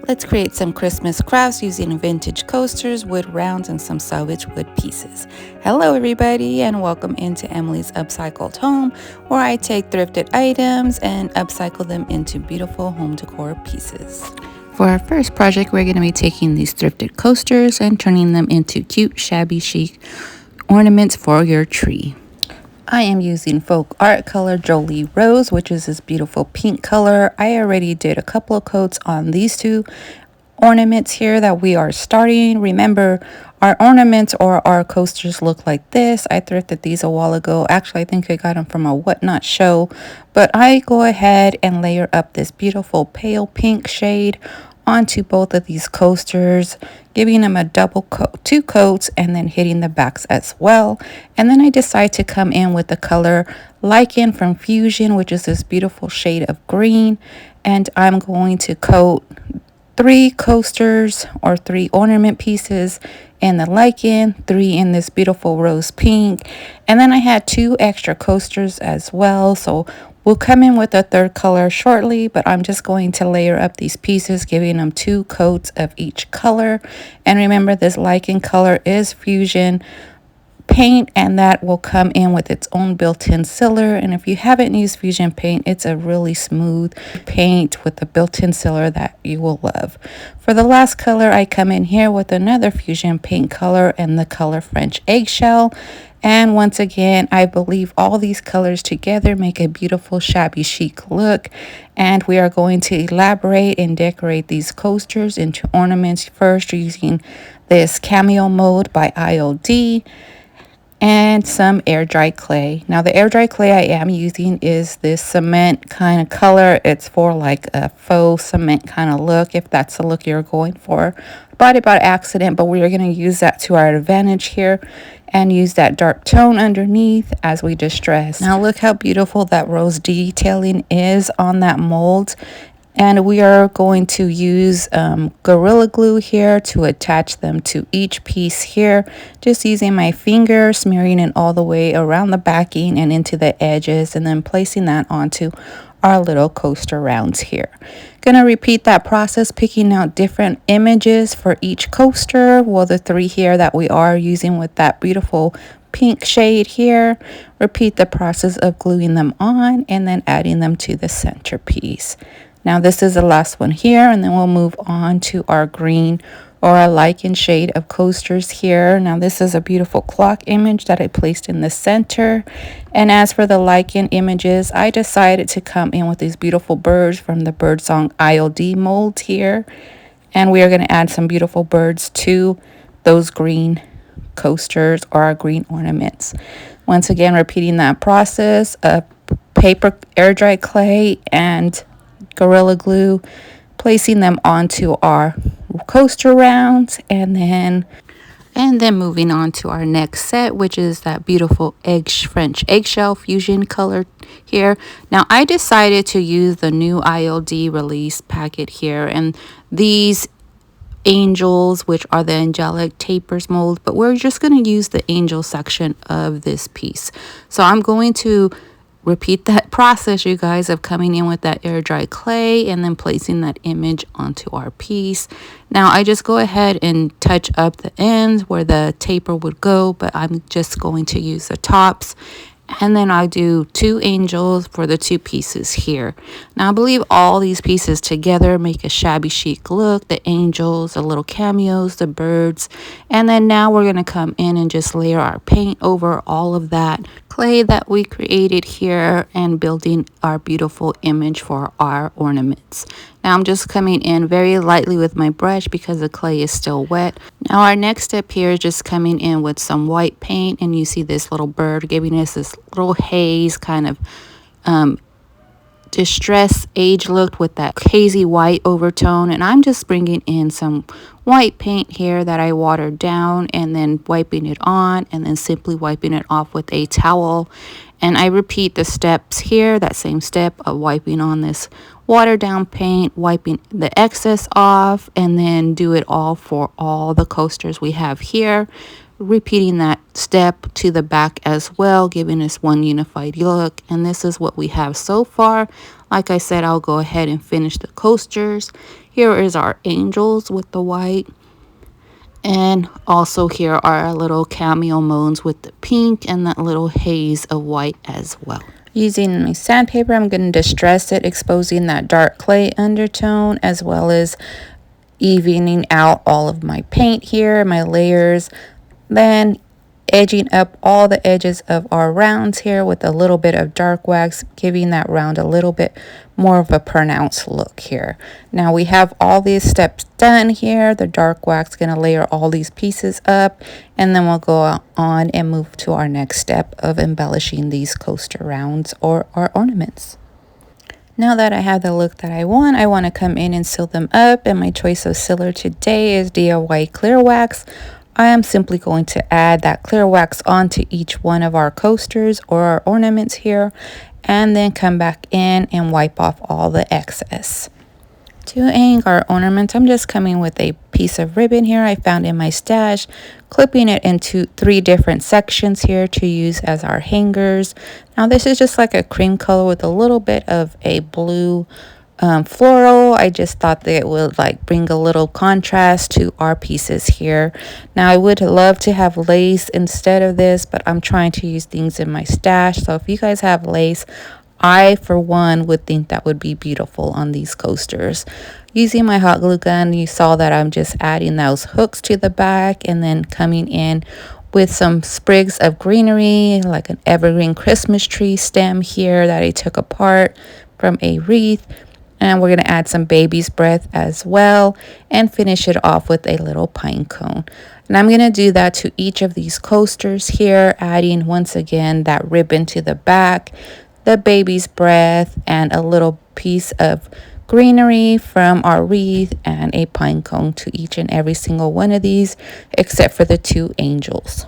Let's create some Christmas crafts using vintage coasters, wood rounds, and some salvage wood pieces. Hello everybody and welcome into Emily's Upcycled Home, where I take thrifted items and upcycle them into beautiful home decor pieces. For our first project, we're going to be taking these thrifted coasters and turning them into cute, shabby, chic ornaments for your tree. I am using Folk Art color Jolie Rose, which is this beautiful pink color. I already did a couple of coats on these two ornaments here that we are starting. Remember, our ornaments or our coasters look like this. I thrifted these a while ago. Actually, I think I got them from a Whatnot show. But I go ahead and layer up this beautiful pale pink shade onto both of these coasters, giving them a double coat, 2 coats, and then hitting the backs as well. And then I decide to come in with the color Lichen from Fusion, which is this beautiful shade of green. And I'm going to coat 3 coasters or 3 ornament pieces in the lichen, 3 in this beautiful rose pink, and then I had 2 extra coasters as well. So we'll come in with a 3rd color shortly, but I'm just going to layer up these pieces, giving them 2 coats of each color. And remember, this lichen color is Fusion paint, and that will come in with its own built-in sealer. And if you haven't used Fusion paint, it's a really smooth paint with a built-in sealer that you will love. For the last color, I come in here with another Fusion paint color and the color French Eggshell. And once again, I believe all these colors together make a beautiful shabby chic look. And we are going to elaborate and decorate these coasters into ornaments first using this cameo mold by IOD and some air dry clay. Now the air dry clay I am using is this cement kind of color. It's for like a faux cement kind of look, if that's the look you're going for. I bought it by accident, but we are going to use that to our advantage here and use that dark tone underneath as we distress. Now look how beautiful that rose detailing is on that mold. And we are going to use Gorilla Glue here to attach them to each piece here. Just using my finger, smearing it all the way around the backing and into the edges, and then placing that onto our little coaster rounds here. Gonna repeat that process, picking out different images for each coaster. Well, the 3 here that we are using with that beautiful pink shade here. Repeat the process of gluing them on and then adding them to the centerpiece. Now this is the last one here, and then we'll move on to our green or our lichen shade of coasters here. Now this is a beautiful clock image that I placed in the center. And as for the lichen images, I decided to come in with these beautiful birds from the bird song IOD Moulds here. And we are going to add some beautiful birds to those green coasters or our green ornaments. Once again, repeating that process of paper air dry clay and Gorilla Glue, placing them onto our coaster rounds, and then moving on to our next set, which is that beautiful French Eggshell Fusion color here. Now I decided to use the new IOD release packet here, and these angels, which are the angelic tapers mold, but we're just going to use the angel section of this piece. So I'm going to repeat that process, you guys, of coming in with that air dry clay and then placing that image onto our piece. Now I just go ahead and touch up the ends where the taper would go, but I'm just going to use the tops. And then I do 2 angels for the 2 pieces here. Now I believe all these pieces together make a shabby chic look. The angels, the little cameos, the birds. And then now we're going to come in and just layer our paint over all of that clay that we created here and building our beautiful image for our ornaments. Now I'm just coming in very lightly with my brush because the clay is still wet. Now our next step here is just coming in with some white paint, and you see this little bird giving us this little haze kind of distress age look with that hazy white overtone. And I'm just bringing in some white paint here that I watered down and then wiping it on and then simply wiping it off with a towel. And I repeat the steps here, that same step of wiping on this watered down paint, wiping the excess off, and then do it all for all the coasters we have here. Repeating that step to the back as well, giving us one unified look. And this is what we have so far. Like I said, I'll go ahead and finish the coasters. Here is our angels with the white. And also here are our little cameo moons with the pink and that little haze of white as well. Using my sandpaper, I'm going to distress it, exposing that dark clay undertone as well as evening out all of my paint here, my layers. Then edging up all the edges of our rounds here with a little bit of dark wax, giving that round a little bit more of a pronounced look here. Now we have all these steps done here. The dark wax going to layer all these pieces up, and then we'll go on and move to our next step of embellishing these coaster rounds or our ornaments. Now that I have the look that I want to come in and seal them up, and my choice of sealer today is DIY clear wax. I am simply going to add that clear wax onto each one of our coasters or our ornaments here, and then come back in and wipe off all the excess. To hang our ornaments, I'm just coming with a piece of ribbon here I found in my stash, clipping it into 3 different sections here to use as our hangers. Now this is just like a cream color with a little bit of a blue floral. I just thought that it would like bring a little contrast to our pieces here. Now I would love to have lace instead of this, but I'm trying to use things in my stash. So if you guys have lace, I for one would think that would be beautiful on these coasters. Using my hot glue gun, you saw that I'm just adding those hooks to the back and then coming in with some sprigs of greenery, like an evergreen Christmas tree stem here that I took apart from a wreath. And we're going to add some baby's breath as well and finish it off with a little pine cone. And I'm going to do that to each of these coasters here, adding once again that ribbon to the back, the baby's breath, and a little piece of greenery from our wreath and a pine cone to each and every single one of these, except for the 2 angels.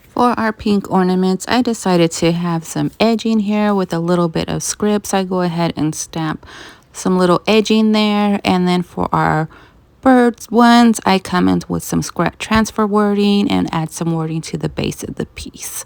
For our pink ornaments, I decided to have some edging here with a little bit of scripts. I go ahead and stamp some little edging there, and then for our birds ones, I come in with some scrap transfer wording and add some wording to the base of the piece.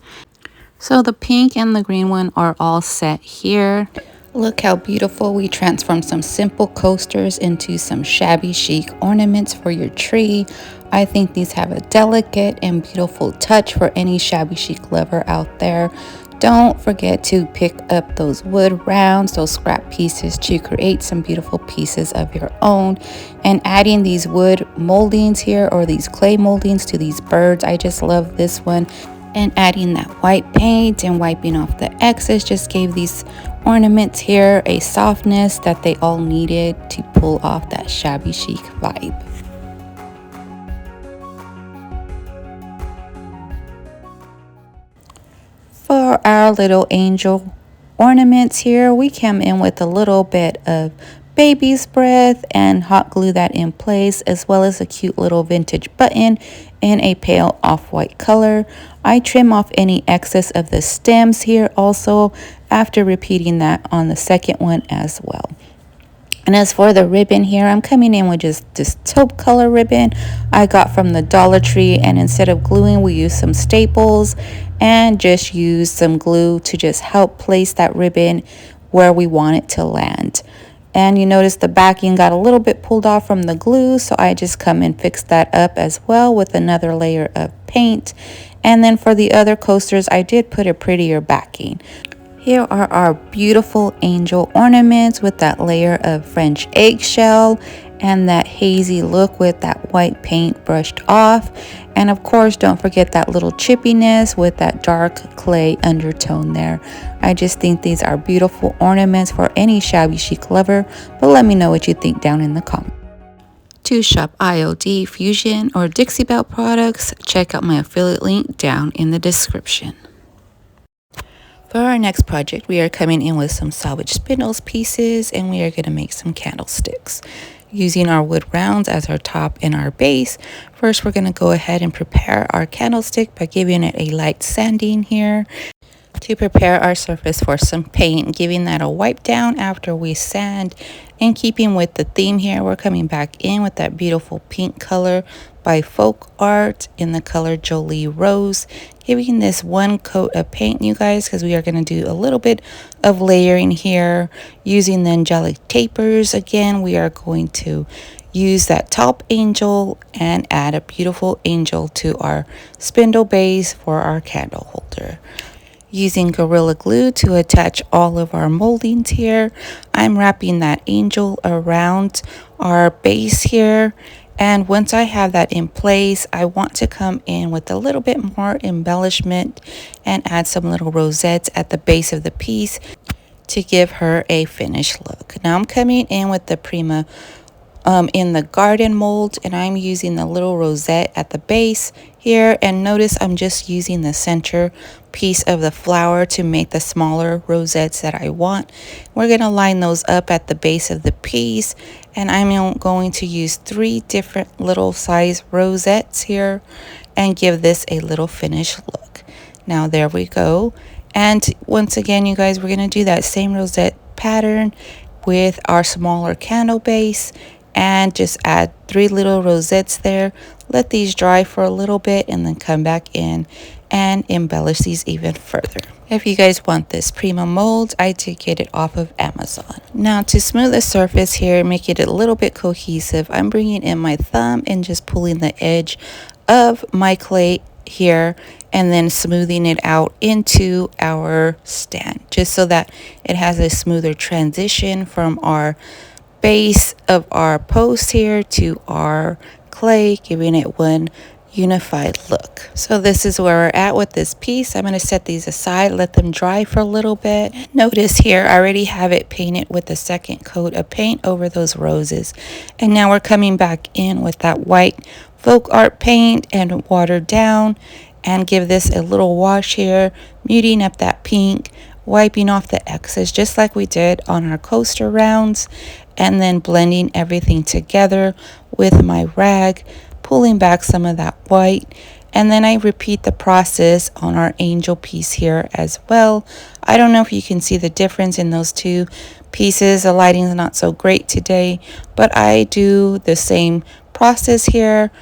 So the pink and the green one are all set here. Look how beautiful. We transformed some simple coasters into some shabby chic ornaments for your tree. I think these have a delicate and beautiful touch for any shabby chic lover out there. Don't forget to pick up those wood rounds, those scrap pieces, to create some beautiful pieces of your own. And adding these wood moldings here, or these clay moldings to these birds, I just love this one. And adding that white paint and wiping off the excess just gave these ornaments here a softness that they all needed to pull off that shabby chic vibe. For our little angel ornaments here, we came in with a little bit of baby's breath and hot glue that in place, as well as a cute little vintage button in a pale off-white color. I trim off any excess of the stems here also after repeating that on the second one as well. And as for the ribbon here, I'm coming in with just this taupe color ribbon I got from the Dollar Tree, and instead of gluing, we used some staples and just use some glue to just help place that ribbon where we want it to land. And you notice the backing got a little bit pulled off from the glue, so I just come and fix that up as well with another layer of paint. And then for the other coasters, I did put a prettier backing. Here are our beautiful angel ornaments with that layer of French eggshell and that hazy look with that white paint brushed off. And of course, don't forget that little chippiness with that dark clay undertone there. I just think these are beautiful ornaments for any shabby chic lover, but let me know what you think down in the comments. To shop IOD, Fusion, or Dixie Belle products, check out my affiliate link down in the description. For our next project, we are coming in with some salvage spindles pieces, and we are going to make some candlesticks. Using our wood rounds as our top and our base, first we're going to go ahead and prepare our candlestick by giving it a light sanding here. to prepare our surface for some paint, giving that a wipe down after we sand. And keeping with the theme here, we're coming back in with that beautiful pink color by Folk Art in the color Jolie Rose, giving this one coat of paint, you guys, because we are going to do a little bit of layering here using the angelic tapers. Again, we are going to use that top angel and add a beautiful angel to our spindle base for our candle holder. Using Gorilla Glue to attach all of our moldings here, I'm wrapping that angel around our base here. And once I have that in place, I want to come in with a little bit more embellishment and add some little rosettes at the base of the piece to give her a finished look. Now I'm coming in with the Prima in the garden mold, and I'm using the little rosette at the base here. And notice I'm just using the center piece of the flower to make the smaller rosettes that I want. We're going to line those up at the base of the piece, and I'm going to use 3 different little size rosettes here and give this a little finished look. Now there we go. And once again, you guys, we're going to do that same rosette pattern with our smaller candle base and just add 3 little rosettes there. Let these dry for a little bit and then come back in and embellish these even further. If you guys want this Prima mold, I did get it off of Amazon. Now to smooth the surface here, make it a little bit cohesive, I'm bringing in my thumb and just pulling the edge of my clay here and then smoothing it out into our stand, just so that it has a smoother transition from our base of our post here to our clay, giving it one unified look. So this is where we're at with this piece. I'm going to set these aside, let them dry for a little bit. Notice here I already have it painted with the second coat of paint over those roses, and now we're coming back in with that white Folk Art paint and water down and give this a little wash here, muting up that pink, wiping off the excess just like we did on our coaster rounds, and then blending everything together with my rag, pulling back some of that white. And then I repeat the process on our angel piece here as well. I don't know if you can see the difference in those 2 pieces. The lighting is not so great today, but I do the same process here,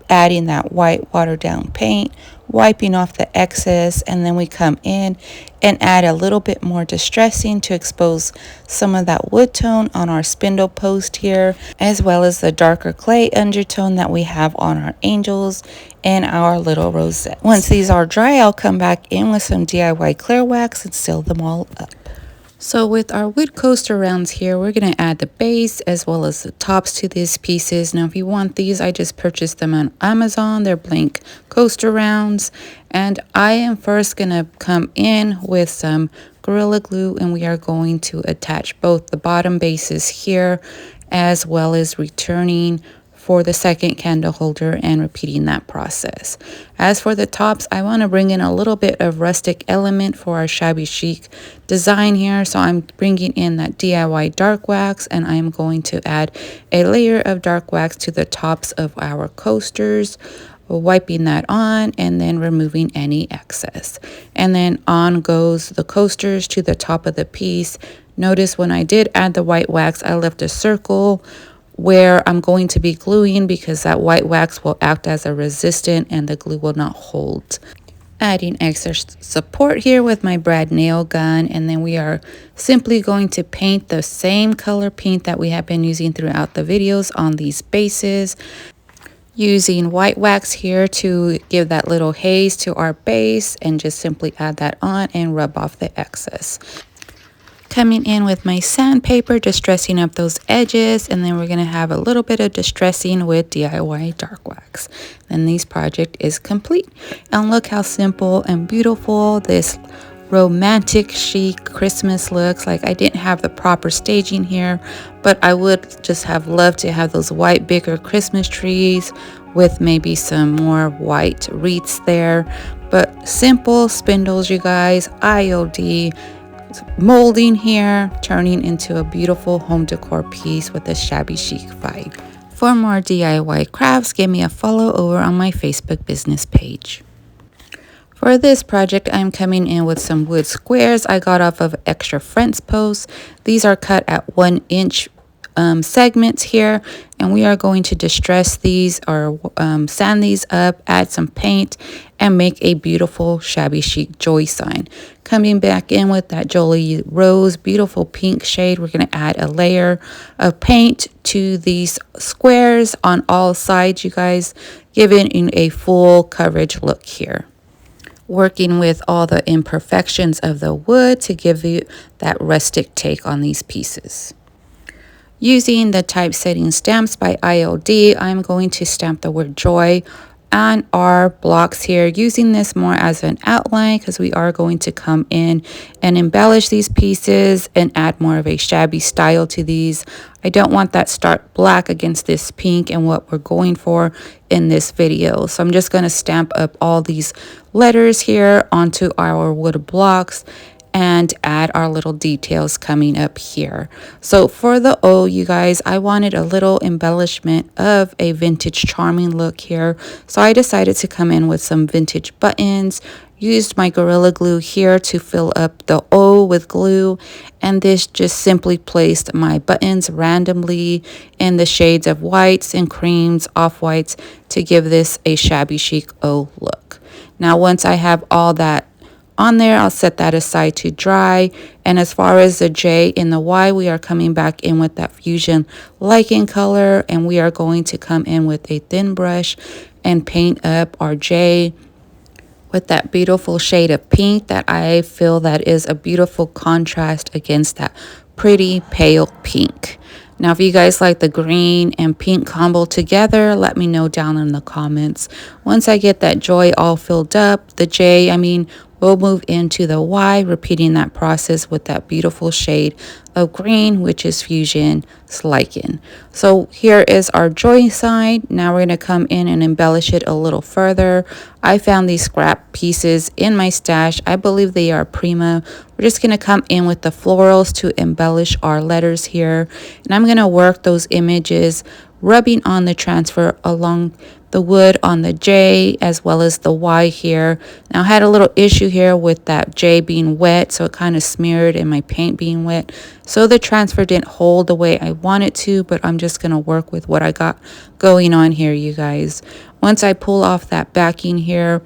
adding that white watered down paint, wiping off the excess, and then we come in and add a little bit more distressing to expose some of that wood tone on our spindle post here, as well as the darker clay undertone that we have on our angels and our little rosette. Once these are dry, I'll come back in with some DIY clear wax and seal them all up. So with our wood coaster rounds here, we're going to add the base as well as the tops to these pieces. Now if you want these, I just purchased them on Amazon. They're blank coaster rounds. And I am first going to come in with some Gorilla Glue, and we are going to attach both the bottom bases here as well as returning for the second candle holder and repeating that process. As for the tops, I want to bring in a little bit of rustic element for our shabby chic design here. So I'm bringing in that DIY dark wax, and I'm going to add a layer of dark wax to the tops of our coasters, wiping that on and then removing any excess. And then on goes the coasters to the top of the piece. Notice when I did add the white wax, I left a circle where I'm going to be gluing because that white wax will act as a resistant and the glue will not hold. Adding extra support here with my brad nail gun, and then we are simply going to paint the same color paint that we have been using throughout the videos on these bases, using white wax here to give that little haze to our base, and just simply add that on and rub off the excess. Coming in with my sandpaper, distressing up those edges, and then we're going to have a little bit of distressing with DIY dark wax. Then this project is complete. And look how simple and beautiful this romantic chic Christmas looks. Like, I didn't have the proper staging here, but I would just have loved to have those white bigger Christmas trees with maybe some more white wreaths there. But simple spindles, you guys. IOD molding here, turning into a beautiful home decor piece with a shabby chic vibe. For more DIY crafts, give me a follow over on my Facebook business page. For this project, I'm coming in with some wood squares I got off of extra fence posts. These are cut at 1 inch segments here, and we are going to distress these or sand these up, add some paint, and make a beautiful shabby chic joy sign. Coming back in with that Jolie Rose beautiful pink shade, we're going to add a layer of paint to these squares on all sides, you guys, giving a full coverage look here. Working with all the imperfections of the wood to give you that rustic take on these pieces. Using the typesetting stamps by IOD, I'm going to stamp the word joy on our blocks here, using this more as an outline because we are going to come in and embellish these pieces and add more of a shabby style to these. I don't want that stark black against this pink and what we're going for in this video. So I'm just going to stamp up all these letters here onto our wood blocks and add our little details coming up here. So for the O, you guys, I wanted a little embellishment of a vintage charming look here. So I decided to come in with some vintage buttons, used my Gorilla Glue here to fill up the O with glue, and this just simply placed my buttons randomly in the shades of whites and creams, off-whites, to give this a shabby chic O look. Now once I have all that on there, I'll set that aside to dry. And as far as the J and the Y, we are coming back in with that fusion lichen color, and we are going to come in with a thin brush and paint up our J with that beautiful shade of pink that I feel that is a beautiful contrast against that pretty pale pink. Now, if you guys like the green and pink combo together, let me know down in the comments. Once I get that joy all filled up, the J, we'll move into the Y, repeating that process with that beautiful shade of green, which is fusion lichen. So here is our joy sign. Now we're going to come in and embellish it a little further. I found these scrap pieces in my stash. I believe they are prima. We're just going to come in with the florals to embellish our letters here. And I'm going to work those images, rubbing on the transfer along the wood on the J as well as the Y here. Now I had a little issue here with that J being wet, so it kind of smeared and my paint being wet. So the transfer didn't hold the way I wanted to, but I'm just going to work with what I got going on here, you guys. Once I pull off that backing here,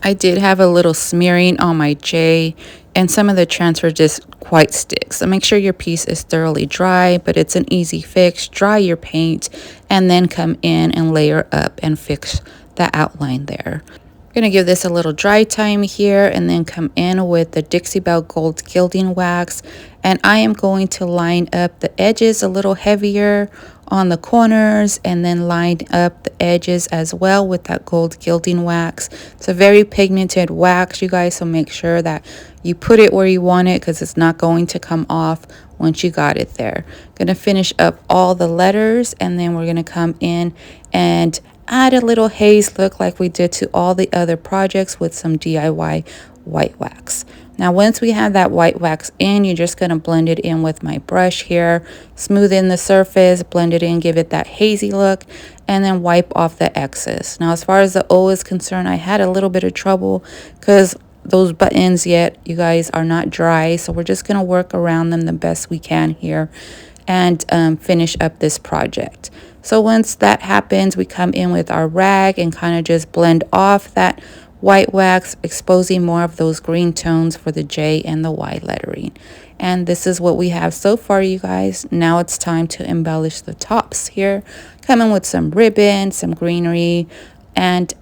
I did have a little smearing on my J, and some of the transfer just quite sticks. So make sure your piece is thoroughly dry, but it's an easy fix. Dry your paint and then come in and layer up and fix the outline there. I'm going to give this a little dry time here and then come in with the Dixie Belle Gold Gilding Wax. And I am going to line up the edges a little heavier on the corners and then line up the edges as well with that gold gilding wax. It's a very pigmented wax, you guys, so make sure that you put it where you want it because it's not going to come off once you got it there. Going to finish up all the letters, and then we're going to come in and add a little haze look like we did to all the other projects with some DIY white wax. Now once we have that white wax in, you're just going to blend it in with my brush here, smooth in the surface, blend it in, give it that hazy look, and then wipe off the excess. Now as far as the O is concerned, I had a little bit of trouble because those buttons yet, you guys, are not dry, so we're just going to work around them the best we can here and finish up this project. So once that happens, we come in with our rag and kind of just blend off that white wax, exposing more of those green tones for the J and the Y lettering. And this is what we have so far, you guys. Now it's time to embellish the tops here. Come in with some ribbon, some greenery, and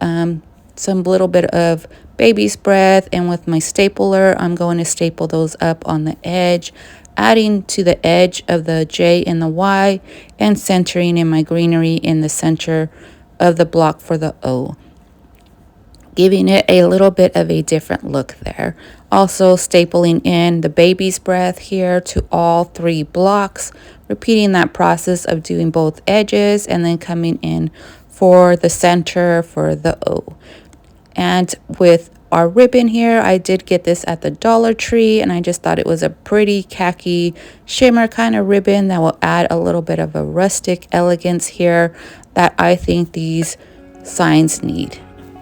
some little bit of baby's breath. And with my stapler, I'm going to staple those up on the edge, adding to the edge of the J and the Y, and centering in my greenery in the center of the block for the O, giving it a little bit of a different look there. Also stapling in the baby's breath here to all 3 blocks, repeating that process of doing both edges and then coming in for the center for the O. And with our ribbon here, I did get this at the Dollar Tree, and I just thought it was a pretty khaki shimmer kind of ribbon that will add a little bit of a rustic elegance here that I think these signs need.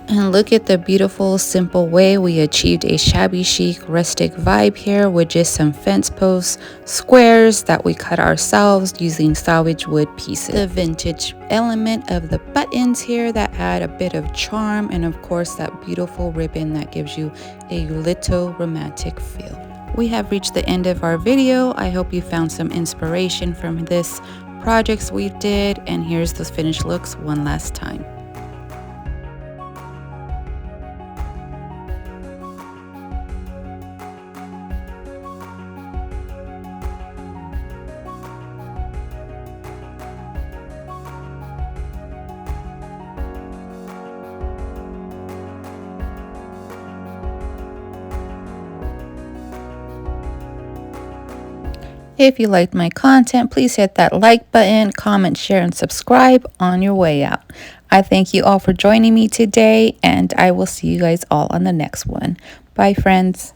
And look at the beautiful, simple way we achieved a shabby chic rustic vibe here with just some fence posts, squares that we cut ourselves using salvage wood pieces. The vintage element of the buttons here that add a bit of charm, and of course that beautiful ribbon that gives you a little romantic feel. We have reached the end of our video. I hope you found some inspiration from this projects we did, and here's those finished looks one last time. If you liked my content, please hit that like button, comment, share, and subscribe on your way out. I thank you all for joining me today, and I will see you guys all on the next one. Bye, friends.